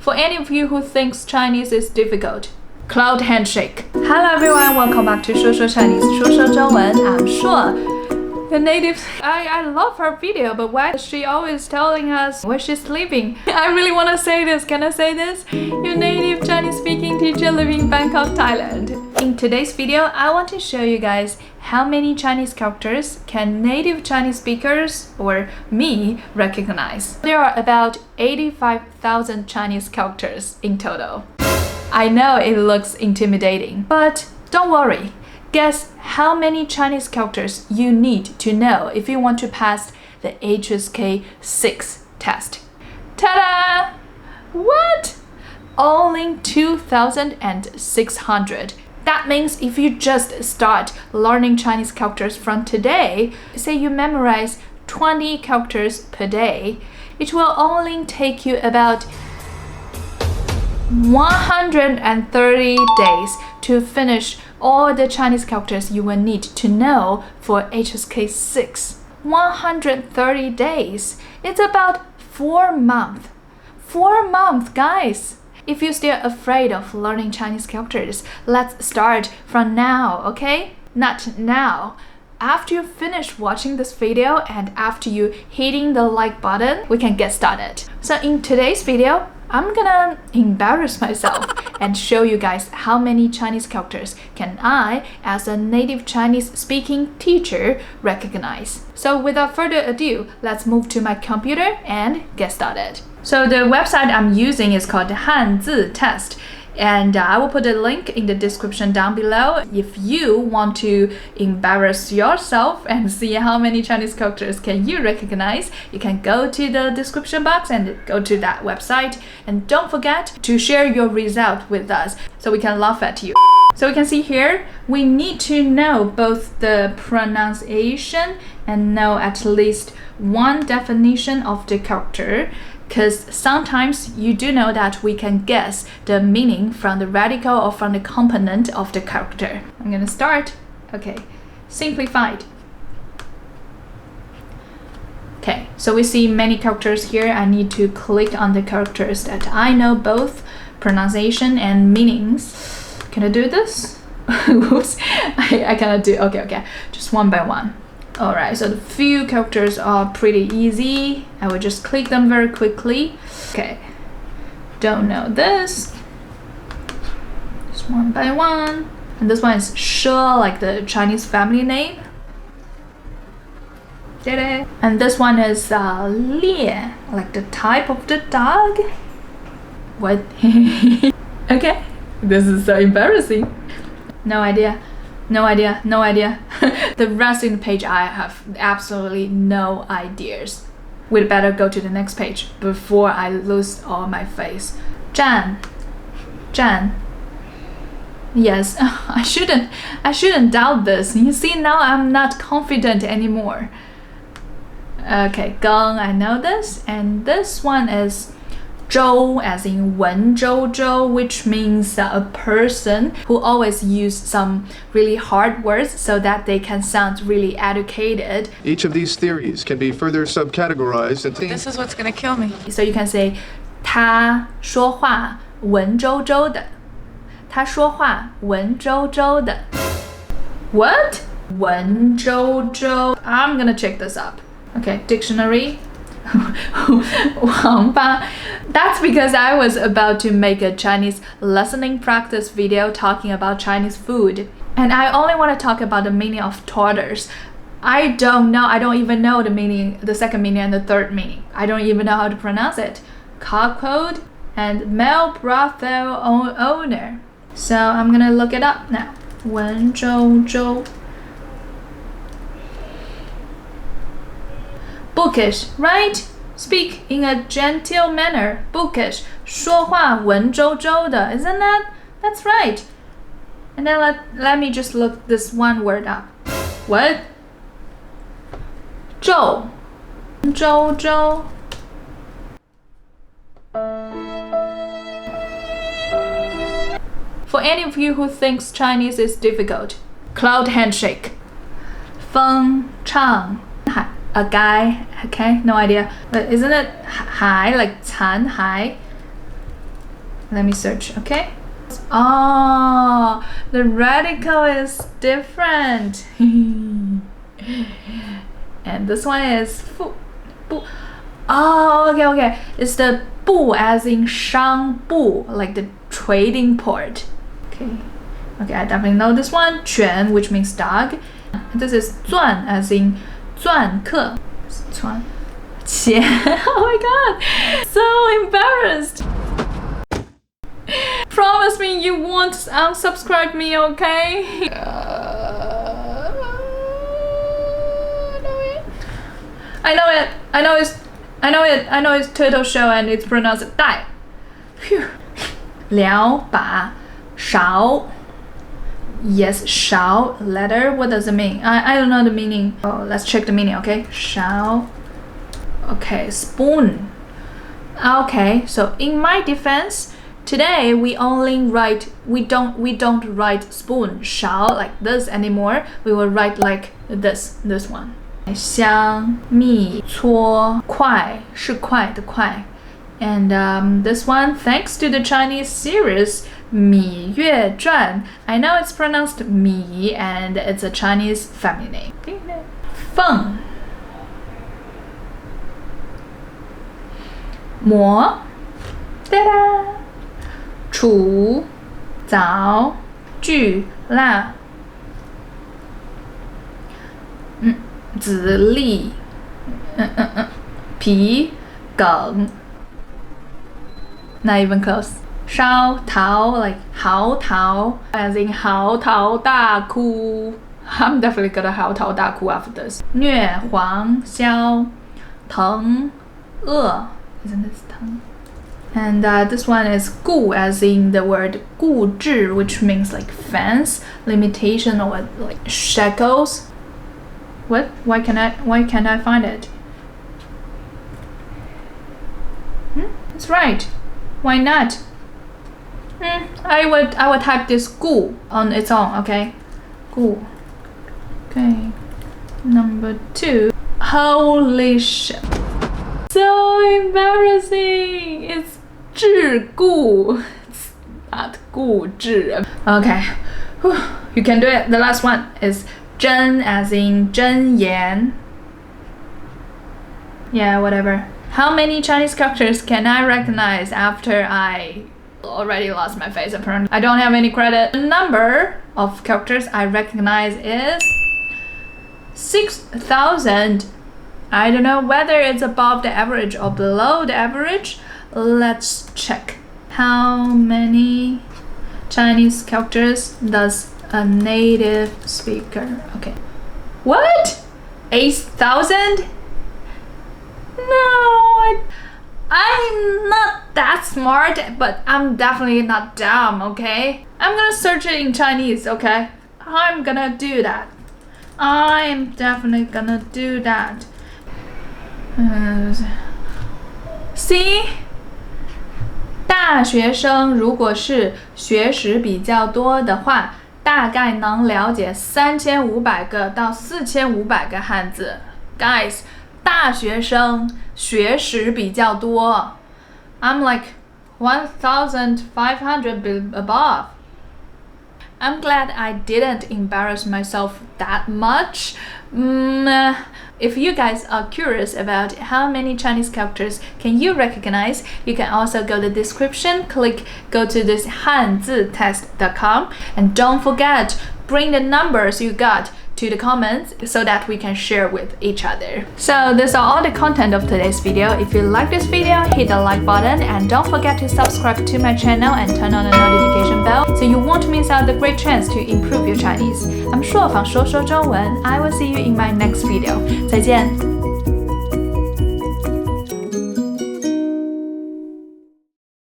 For any of you who thinks Chinese is difficult, cloud handshake. Hello everyone, welcome back to 说说 Chinese, 说说中文. I'm Shuo. The native, I love her video, but why is she always telling us where she's living? I really want to say this. Can I say this? Your native Chinese speaking teacher living in Bangkok, Thailand. In today's video, I want to show you guys how many Chinese characters can native Chinese speakers or me recognize. There are about 85,000 Chinese characters in total. I know it looks intimidating, but don't worry. Guess how many Chinese characters you need to know if you want to pass the HSK 6 test. Ta-da! What? Only 2,600. That means if you just start learning Chinese characters from today, say you memorize 20 characters per day, it will only take you about 130 days to finish all the Chinese characters you will need to know for HSK 6. 130 days. It's about 4 months. 4 months, guys. If you're still afraid of learning Chinese characters, let's start from now, okay? Not now. After you finish watching this video and after you hitting the like button, we can get started. So in today's video, I'm gonna embarrass myself and show you guys how many Chinese characters can I, as a native Chinese speaking teacher, recognize. So without further ado, let's move to my computer and get started. So the website I'm using is called Hanzi Test. And I will put a link in the description down below. If you want to embarrass yourself and see how many Chinese characters can you recognize, you can go to the description box and go to that website. And don't forget to share your result with us so we can laugh at you. So we can see here, we need to know both the pronunciation and know at least one definition of the character. Because sometimes you do know that we can guess the meaning from the radical or from the component of the character. I'm gonna start. Okay, simplified. Okay, so we see many characters here. I need to click on the characters that I know both pronunciation and meanings. Can I do this? Oops, I cannot do. Okay, just one by one. Alright, so the few characters are pretty easy. I will just click them very quickly. Okay, don't know this. Just one by one. And this one is Shuo, like the Chinese family name. Did it? And this one is Lie, like the type of the dog. What? Okay, this is so embarrassing. No idea. No idea. The rest in the page, I have absolutely no ideas. We'd better go to the next page before I lose all my face. Zhan. Yes, I shouldn't doubt this. You see, now I'm not confident anymore. Okay, Geng, I know this. And this one is Zhou, as in Wenzhou, which means a person who always use some really hard words so that they can sound really educated. Each of these theories can be further subcategorized into... This is what's gonna kill me. So you can say 他说话文绉绉的. 他说话文绉绉的. What? 文绉绉. I'm gonna check this up. Okay, dictionary. That's because I was about to make a Chinese listening practice video talking about Chinese food. And I only want to talk about the meaning of tortoise. I don't even know the meaning, the second meaning and the third meaning. I don't even know how to pronounce it. Cockcode and male brothel owner. So I'm gonna look it up now. 文绉绉. Bookish, right? Speak in a genteel manner. Bookish. 说话文绉绉的. Isn't that? That's right. And then let me just look this one word up. What? 绉. 绉绉. For any of you who thinks Chinese is difficult, cloud handshake. 风唱. A guy, okay, no idea. But isn't it hai, like 残 hai? Let me search, okay? Oh, the radical is different. And this one is 不. Oh, okay. It's the 不 as in 商部, like the trading port. Okay, I definitely know this one. 犬, which means dog. This is 钻 as in 篆刻. 赚钱. Oh my god, so embarrassed. Promise me you won't unsubscribe me, okay? I know it's turtle shell and it's pronounced 带. Phew. 聊把勺. Yes, 勺 letter. What does it mean? I don't know the meaning. Oh, let's check the meaning, okay? 勺. Okay, spoon. Okay, so in my defense, today we don't write spoon 勺 like this anymore. We will write like this one. 香蜜搓快是快的快. And this one, thanks to the Chinese series 芈月传, I know it's pronounced 米 and it's a Chinese family name. 凤磨 Ta-da! 煮早锯辣子粒皮梗 Not even close. 烧陶 like 嚎啕 as in 嚎啕大哭. I'm definitely gonna 嚎啕大哭 after this. 虐黄消疼饿 Isn't this 疼? And this one is 固 as in the word 固制 which means like fence, limitation or like shackles. What? Why can't I find it? It's right. Why not? I would type this 固 on its own, okay? 固. Okay. Number 2. Holy shit. So embarrassing. It's 桎梏. It's not 固制. Okay. Whew. You can do it. The last one is 真 as in 真言. Yeah, whatever. How many Chinese characters can I recognize after I already lost my face apparently? I don't have any credit. The number of characters I recognize is 6,000. I don't know whether it's above the average or below the average. Let's check. How many Chinese characters does a native speaker? Okay. What? 8,000? No, I'm not that smart, but I'm definitely not dumb, okay? I'm gonna search it in Chinese, okay? I'm gonna do that. I'm definitely gonna do that. See? 大学生如果是学识比较多的话，大概能了解3500个到4500个汉字。Guys, 大学生学识比较多。I'm like 1,500 above. I'm glad I didn't embarrass myself that much. If you guys are curious about how many Chinese characters can you recognize, you can also go to the description, go to this hanzitest.com, and don't forget, bring the numbers you got to the comments so that we can share with each other. So these are all the content of today's video. If you like this video, hit the like button and don't forget to subscribe to my channel and turn on the notification bell so you won't miss out the great chance to improve your Chinese. I'm Shuo from 说说中文. I will see you in my next video. 再见.